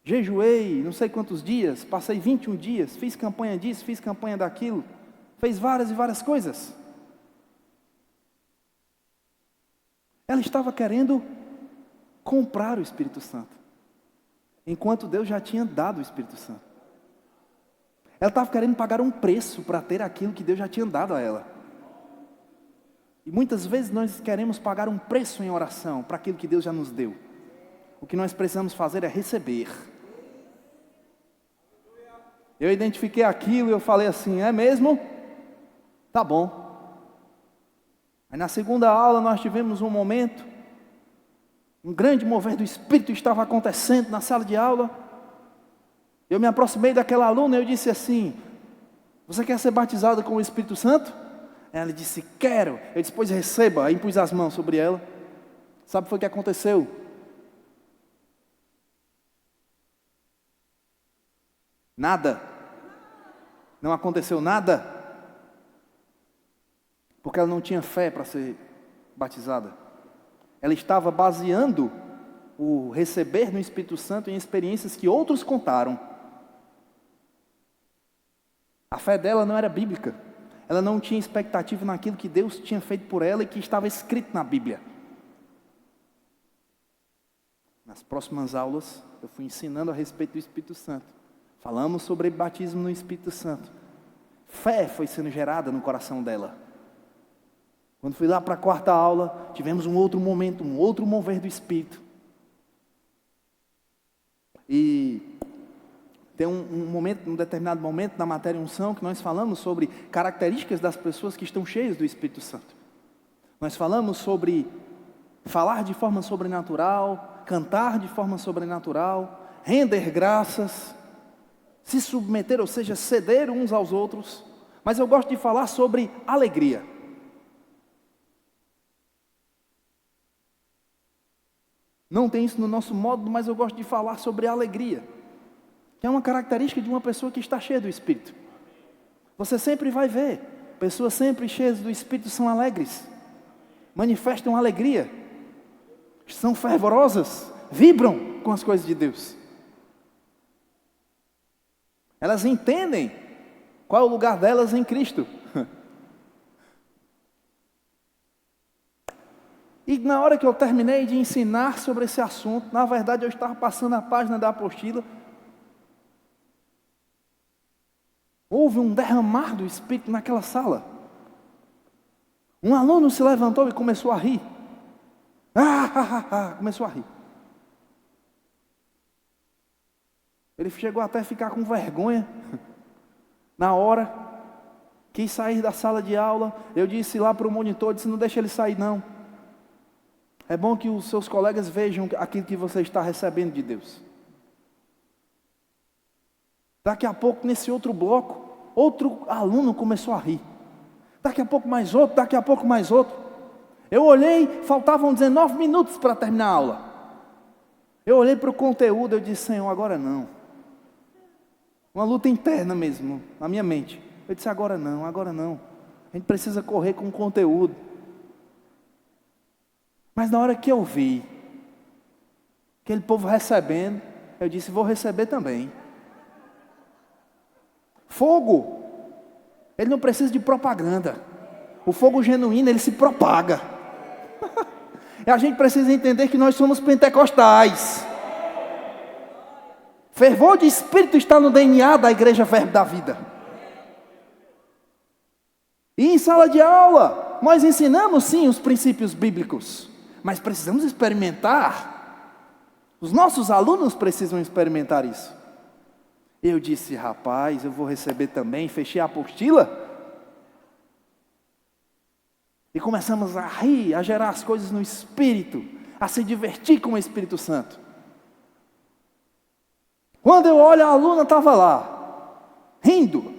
jejuei não sei quantos dias, passei 21 dias, fiz campanha disso, fiz campanha daquilo, fez várias e várias coisas. Ela estava querendo comprar o Espírito Santo, enquanto Deus já tinha dado o Espírito Santo. Ela estava querendo pagar um preço para ter aquilo que Deus já tinha dado a ela. E muitas vezes nós queremos pagar um preço em oração para aquilo que Deus já nos deu. O que nós precisamos fazer é receber. Eu identifiquei aquilo e eu falei assim, é mesmo? Tá bom. Aí na segunda aula nós tivemos um momento, um grande mover do Espírito estava acontecendo na sala de aula. Eu me aproximei daquela aluna e eu disse assim, você quer ser batizada com o Espírito Santo? Ela disse, quero. Eu disse, pois receba. Aí impus as mãos sobre ela. Sabe o que foi que aconteceu? Nada. Não aconteceu nada. Porque ela não tinha fé para ser batizada. Ela estava baseando o receber no Espírito Santo em experiências que outros contaram. A fé dela não era bíblica. Ela não tinha expectativa naquilo que Deus tinha feito por ela e que estava escrito na Bíblia. Nas próximas aulas, eu fui ensinando a respeito do Espírito Santo. Falamos sobre batismo no Espírito Santo. Fé foi sendo gerada no coração dela. Quando fui lá para a quarta aula, tivemos um outro momento, um outro mover do Espírito. E tem um determinado momento na matéria unção que nós falamos sobre características das pessoas que estão cheias do Espírito Santo. Nós falamos sobre falar de forma sobrenatural, cantar de forma sobrenatural, render graças, se submeter, ou seja, ceder uns aos outros. Mas eu gosto de falar sobre alegria. Não tem isso no nosso modo, mas eu gosto de falar sobre alegria, que é uma característica de uma pessoa que está cheia do Espírito. Você sempre vai ver, pessoas sempre cheias do Espírito são alegres, manifestam alegria, são fervorosas, vibram com as coisas de Deus. Elas entendem qual é o lugar delas em Cristo. E na hora que eu terminei de ensinar sobre esse assunto, na verdade eu estava passando a página da apostila, houve um derramar do Espírito naquela sala. Um aluno se levantou e começou a rir. Começou a rir. Ele chegou até a ficar com vergonha. Na hora, quis sair da sala de aula. Eu disse lá para o monitor, disse, não deixa ele sair não. É bom que os seus colegas vejam aquilo que você está recebendo de Deus. Daqui a pouco, nesse outro bloco, outro aluno começou a rir. Daqui a pouco mais outro, daqui a pouco mais outro. Eu olhei, faltavam 19 minutos para terminar a aula. Eu olhei para o conteúdo, eu disse, Senhor, agora não. Uma luta interna mesmo, na minha mente. Eu disse, agora não, agora não. A gente precisa correr com o conteúdo. Mas na hora que eu vi aquele povo recebendo, eu disse, vou receber também. Fogo, ele não precisa de propaganda. O fogo genuíno, ele se propaga. E a gente precisa entender que nós somos pentecostais. Fervor de Espírito está no DNA da Igreja Verbo da Vida. E em sala de aula, nós ensinamos sim os princípios bíblicos, mas precisamos experimentar. Os nossos alunos precisam experimentar isso. Eu disse, rapaz, eu vou receber também, fechei a apostila. E começamos a rir, a gerar as coisas no Espírito, a se divertir com o Espírito Santo. Quando eu olho, a aluna estava lá, rindo.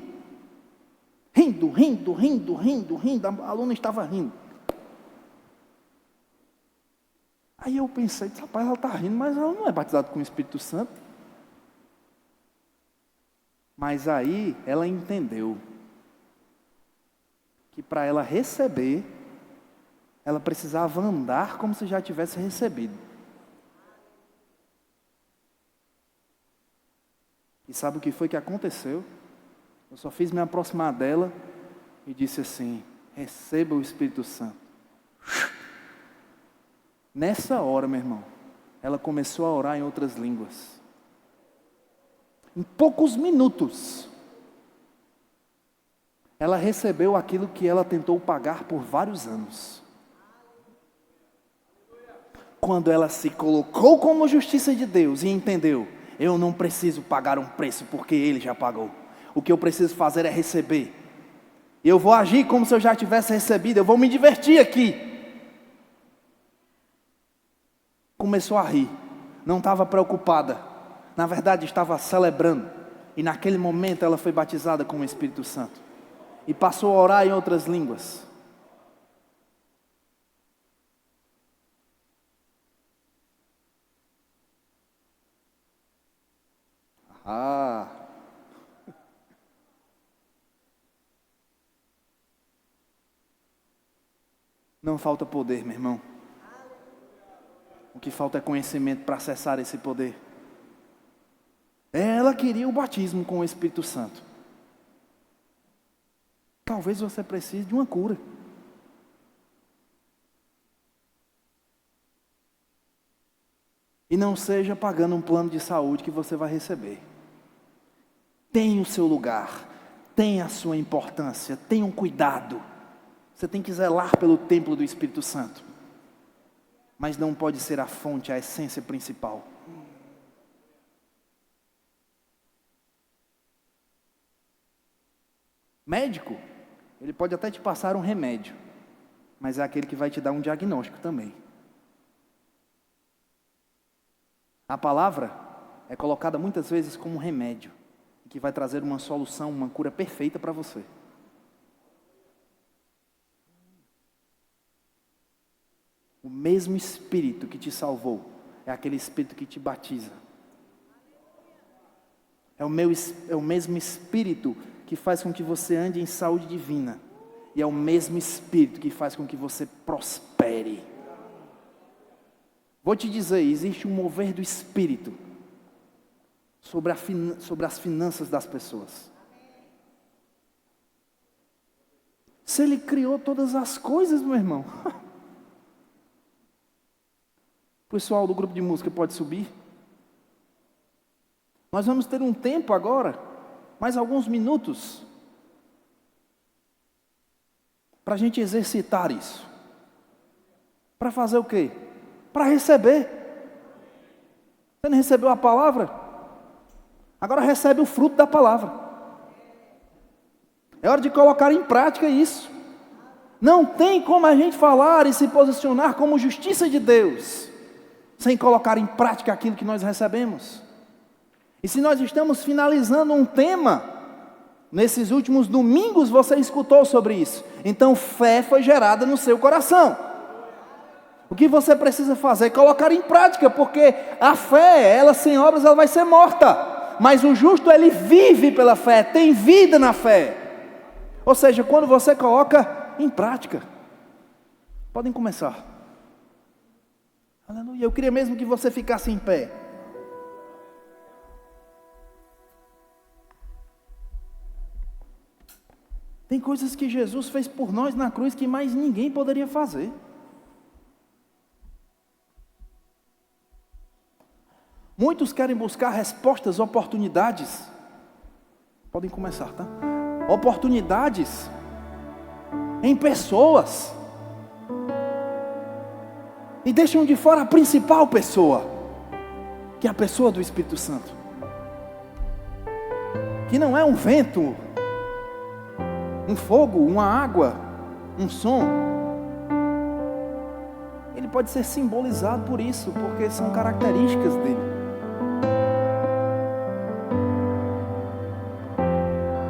A aluna estava rindo. Aí eu pensei, rapaz, ela está rindo, mas ela não é batizada com o Espírito Santo. Mas aí ela entendeu que para ela receber, ela precisava andar como se já tivesse recebido. E sabe o que foi que aconteceu? Eu só fiz me aproximar dela e disse assim, receba o Espírito Santo. Nessa hora, meu irmão, ela começou a orar em outras línguas. Em poucos minutos, ela recebeu aquilo que ela tentou pagar por vários anos. Quando ela se colocou como justiça de Deus e entendeu, eu não preciso pagar um preço porque Ele já pagou. O que eu preciso fazer é receber. Eu vou agir como se eu já tivesse recebido, eu vou me divertir aqui. Começou a rir, não estava preocupada, na verdade estava celebrando. E naquele momento ela foi batizada com o Espírito Santo. e passou a orar em outras línguas. Não falta poder, meu irmão. O que falta é conhecimento para acessar esse poder. Ela queria o batismo com o Espírito Santo. Talvez você precise de uma cura. E não seja pagando um plano de saúde que você vai receber. Tem o seu lugar, tem a sua importância, tenha um cuidado. Você tem que zelar pelo templo do Espírito Santo. Mas não pode ser a fonte, a essência principal. Médico, ele pode até te passar um remédio, mas é aquele que vai te dar um diagnóstico também. A palavra é colocada muitas vezes como um remédio, que vai trazer uma solução, uma cura perfeita para você. O mesmo Espírito que te salvou é aquele Espírito que te batiza. É o mesmo Espírito que faz com que você ande em saúde divina. E é o mesmo Espírito que faz com que você prospere. Vou te dizer, existe um mover do Espírito sobre as finanças das pessoas. Se Ele criou todas as coisas, meu irmão. O pessoal do grupo de música pode subir. Nós vamos ter um tempo agora, mais alguns minutos, para a gente exercitar isso. Para fazer o quê? Para receber. Você não recebeu a palavra? Agora recebe o fruto da palavra. É hora de colocar em prática isso. Não tem como a gente falar e se posicionar como justiça de Deus sem colocar em prática aquilo que nós recebemos. E se nós estamos finalizando um tema, nesses últimos domingos você escutou sobre isso. Então fé foi gerada no seu coração. O que você precisa fazer é colocar em prática, porque a fé, ela sem obras, ela vai ser morta. Mas o justo, ele vive pela fé, tem vida na fé. Ou seja, quando você coloca em prática. Podem começar. Aleluia. Eu queria mesmo que você ficasse em pé. Tem coisas que Jesus fez por nós na cruz que mais ninguém poderia fazer. Muitos querem buscar respostas, oportunidades. Podem começar, tá? Oportunidades em pessoas. E deixam de fora a principal pessoa, que é a pessoa do Espírito Santo. Que não é um vento, um fogo, uma água, um som. Ele pode ser simbolizado por isso, porque são características dele.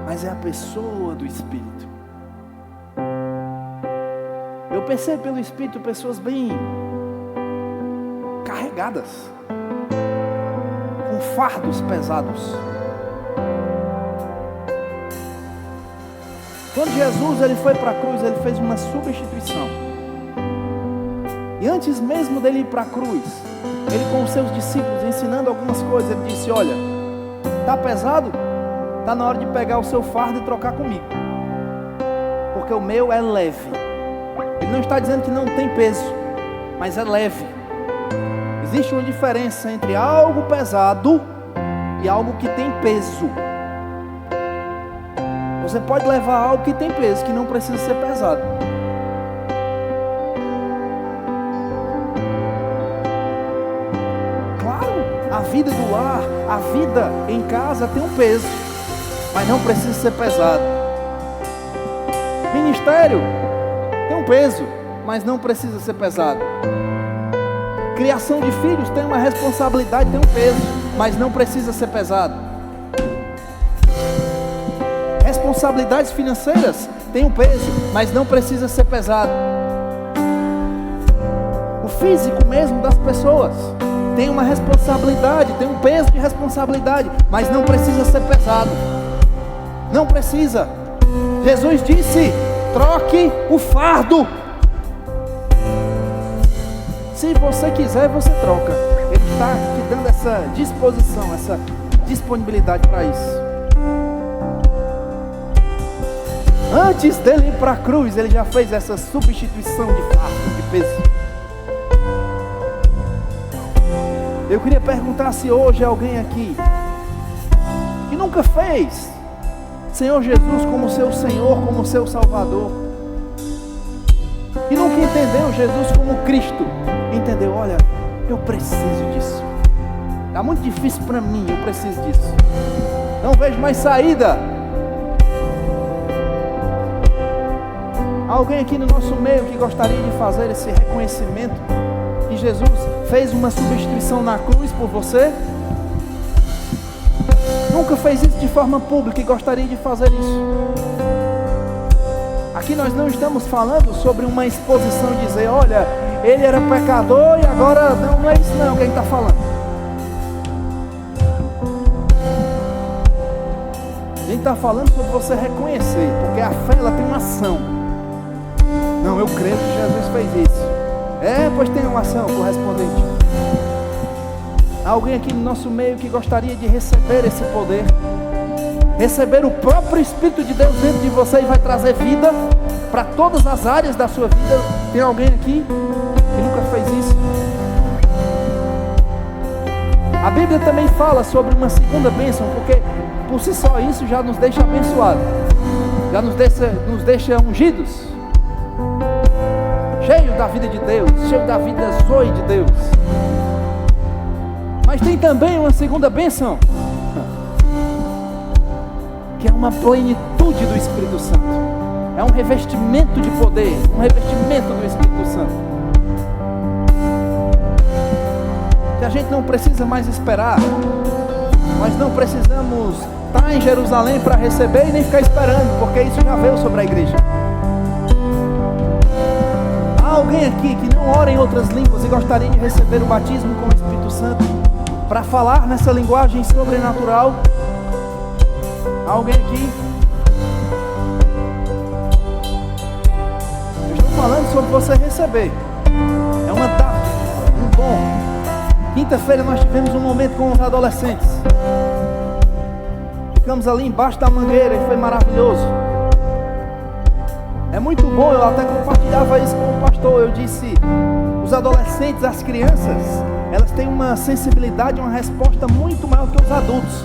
Mas é a pessoa do Espírito. Eu percebo pelo Espírito pessoas bem carregadas, com fardos pesados. Quando Jesus ele foi para a cruz, ele fez uma substituição. E antes mesmo dele ir para a cruz, ele com os seus discípulos ensinando algumas coisas, ele disse: olha, está pesado? Está na hora de pegar o seu fardo e trocar comigo, porque o meu é leve. Ele não está dizendo que não tem peso, mas é leve. Existe uma diferença entre algo pesado e algo que tem peso. Você pode levar algo que tem peso, que não precisa ser pesado. Claro, a vida do lar, a vida em casa tem um peso, mas não precisa ser pesado. Ministério tem um peso, mas não precisa ser pesado. Criação de filhos tem uma responsabilidade, tem um peso, mas não precisa ser pesado. Responsabilidades financeiras têm um peso, mas não precisa ser pesado. O físico mesmo das pessoas tem uma responsabilidade, tem um peso de responsabilidade, mas não precisa ser pesado. Não precisa. Jesus disse: troque o fardo. Se você quiser, você troca. Ele está te dando essa disposição, essa disponibilidade para isso. Antes dele ir para a cruz, ele já fez essa substituição de fardo, de peso. Eu queria perguntar se hoje alguém aqui que nunca fez Senhor Jesus como seu Senhor, como seu Salvador, que nunca entendeu Jesus como Cristo, entendeu? Olha, eu preciso disso. Está muito difícil para mim, eu preciso disso. Não vejo mais saída. Alguém aqui no nosso meio que gostaria de fazer esse reconhecimento que Jesus fez uma substituição na cruz por você? Nunca fez isso de forma pública e gostaria de fazer isso? Aqui nós não estamos falando sobre uma exposição, dizer, olha, ele era pecador e agora não é isso não que a gente está falando. A gente está falando sobre você reconhecer, porque a fé ela tem uma ação. Não, eu creio que Jesus fez isso. Pois tem uma ação correspondente. Há alguém aqui no nosso meio que gostaria de receber esse poder, receber o próprio Espírito de Deus dentro de você e vai trazer vida para todas as áreas da sua vida? Tem alguém aqui que nunca fez isso? A Bíblia também fala sobre uma segunda bênção, porque por si só isso já nos deixa abençoados, já nos deixa ungidos, cheio da vida de Deus, cheio da vida zoe de Deus. Mas tem também uma segunda bênção, que é uma plenitude do Espírito Santo. É um revestimento de poder, um revestimento do Espírito Santo. Que a gente não precisa mais esperar. Nós não precisamos estar em Jerusalém para receber e nem ficar esperando, porque isso já veio sobre a igreja. Há alguém aqui que não ora em outras línguas e gostaria de receber o batismo com o Espírito Santo, para falar nessa linguagem sobrenatural? Há alguém aqui? Eu estou falando sobre você receber. É uma dádiva, um dom. Quinta-feira nós tivemos um momento com os adolescentes. Ficamos ali embaixo da mangueira e foi maravilhoso. É muito bom, eu até compartilhava isso com o pastor. Eu disse, os adolescentes, as crianças, elas têm uma sensibilidade, uma resposta muito maior do que os adultos.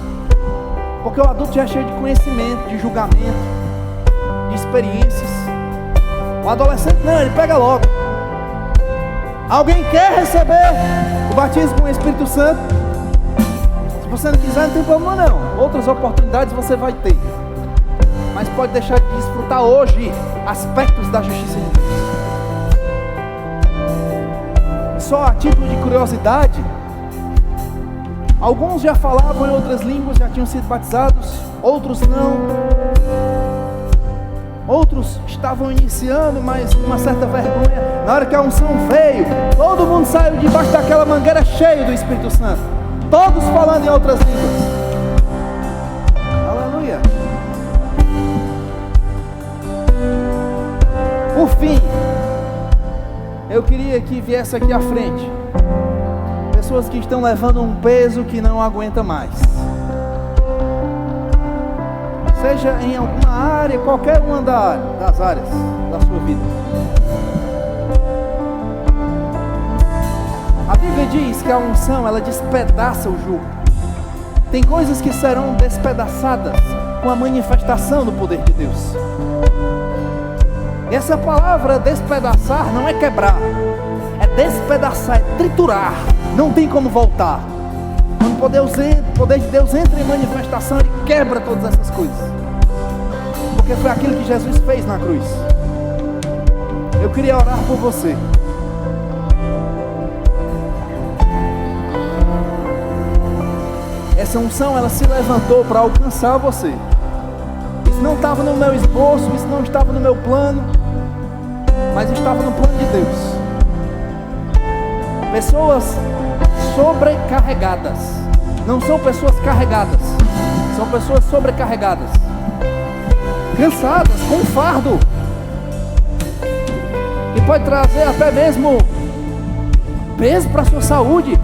Porque o adulto já é cheio de conhecimento, de julgamento, de experiências. O adolescente não, ele pega logo. Alguém quer receber o batismo com o Espírito Santo? Se você não quiser, não tem problema não. Outras oportunidades você vai ter. Mas pode deixar de desfrutar hoje aspectos da justiça de Deus. Só a título de curiosidade, alguns já falavam em outras línguas, já tinham sido batizados, outros não. Outros estavam iniciando, mas com uma certa vergonha. Na hora que a unção veio, todo mundo saiu debaixo daquela mangueira cheio do Espírito Santo, todos falando em outras línguas. Aleluia. Por fim, eu queria que viesse aqui à frente pessoas que estão levando um peso que não aguenta mais, seja em alguma área, qualquer uma das áreas da sua vida. A Bíblia diz que a unção, ela despedaça o jugo. Tem coisas que serão despedaçadas com a manifestação do poder de Deus. E essa palavra despedaçar não é quebrar, é despedaçar, é triturar. Não tem como voltar. Quando o poder de Deus entra em manifestação, ele quebra todas essas coisas, porque foi aquilo que Jesus fez na cruz. Eu queria orar por você. Essa unção, ela se levantou para alcançar você. Isso não estava no meu esboço, isso não estava no meu plano, mas estava no plano de Deus. Pessoas sobrecarregadas, não são pessoas carregadas, são pessoas sobrecarregadas, cansadas, com um fardo, que pode trazer até mesmo peso para a sua saúde.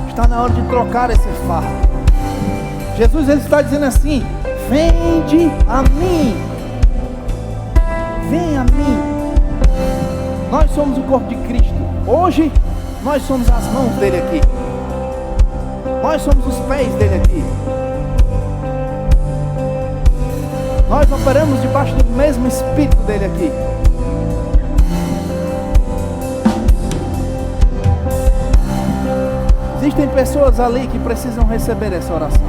Está na hora de trocar esse fardo. Jesus, ele está dizendo assim: vinde a mim, vem a mim. Nós somos o corpo de Cristo. Hoje nós somos as mãos dele aqui, nós somos os pés dele aqui. Nós operamos debaixo do mesmo Espírito dele aqui. Existem pessoas ali que precisam receber essa oração.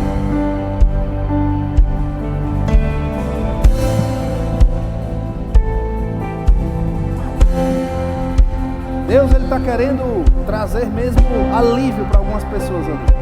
Deus, ele está querendo trazer mesmo alívio para algumas pessoas ali.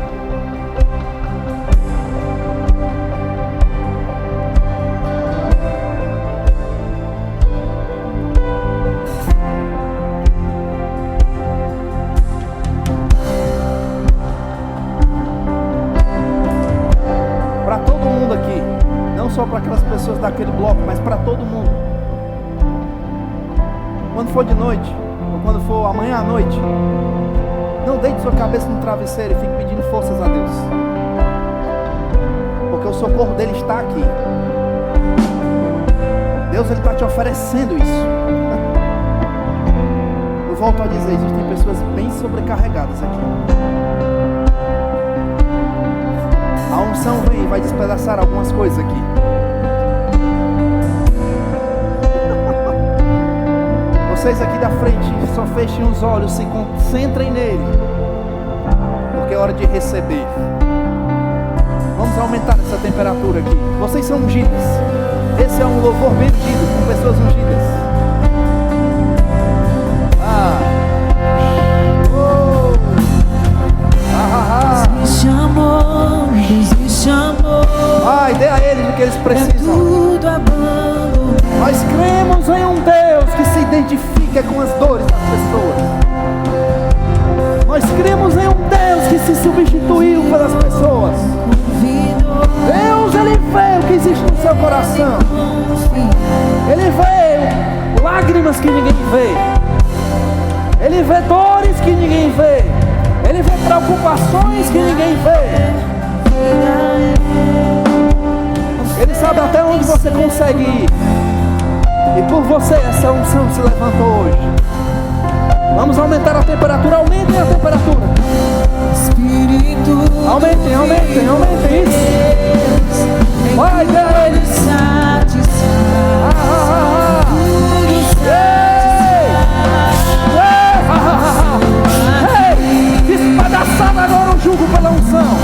Só para aquelas pessoas daquele bloco, mas para todo mundo. Quando for de noite, ou quando for amanhã à noite, não deite sua cabeça no travesseiro e fique pedindo forças a Deus, porque o socorro dele está aqui. Deus, ele está te oferecendo isso. Eu volto a dizer, existem pessoas bem sobrecarregadas aqui. A unção vem e vai despedaçar algumas coisas aqui. Vocês aqui da frente, só fechem os olhos, se concentrem nele, porque é hora de receber. Vamos aumentar essa temperatura aqui. Vocês são ungidos. Esse é um louvor bem ungido, com pessoas ungidas. Existe amor, existe amor. Dê a eles o que eles precisam. Tudo abandonado. Nós cremos em um Deus que se identifica com as dores das pessoas. Nós cremos em um Deus que se substituiu pelas pessoas. Deus, ele vê o que existe no seu coração. Ele vê lágrimas que ninguém vê. Ele vê dores que ninguém vê. Ele vê preocupações que ninguém vê. Ele sabe até onde você consegue ir. E por você essa unção se levantou hoje. Vamos aumentar a temperatura. Aumentem a temperatura. Espírito, aumentem, aumentem, aumentem isso. Vai, Deus. Despedaçado agora o jugo pela unção.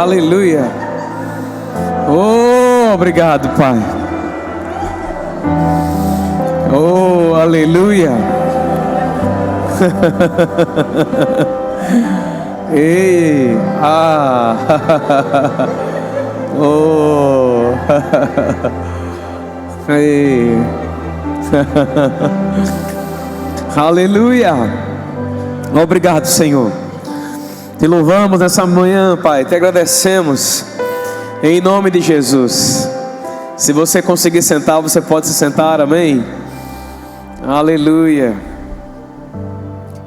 Aleluia. Oh, obrigado, Pai. Oh, aleluia. Ei, ah. Oh. Ei. Aleluia. Obrigado, Senhor. Te louvamos nessa manhã, Pai. Te agradecemos em nome de Jesus. Se você conseguir sentar, você pode se sentar, amém? Aleluia.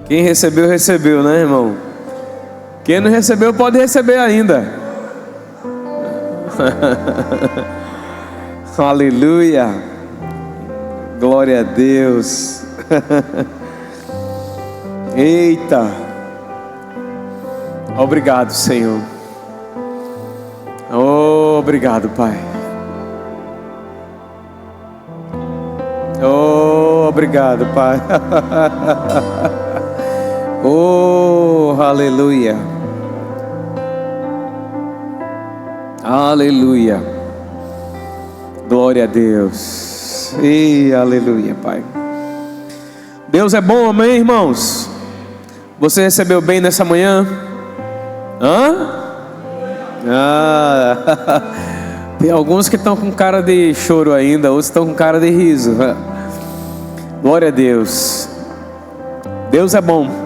Quem recebeu, recebeu, né, irmão? Quem não recebeu, pode receber ainda. Aleluia. Glória a Deus. Eita. Obrigado, Senhor. Oh, obrigado, Pai. Oh, obrigado, Pai. Oh, aleluia. Aleluia. Glória a Deus. E aleluia, Pai. Deus é bom, amém, irmãos? Você recebeu bem nessa manhã? Hã? Ah, tem alguns que estão com cara de choro ainda, outros estão com cara de riso. Glória a Deus. Deus é bom.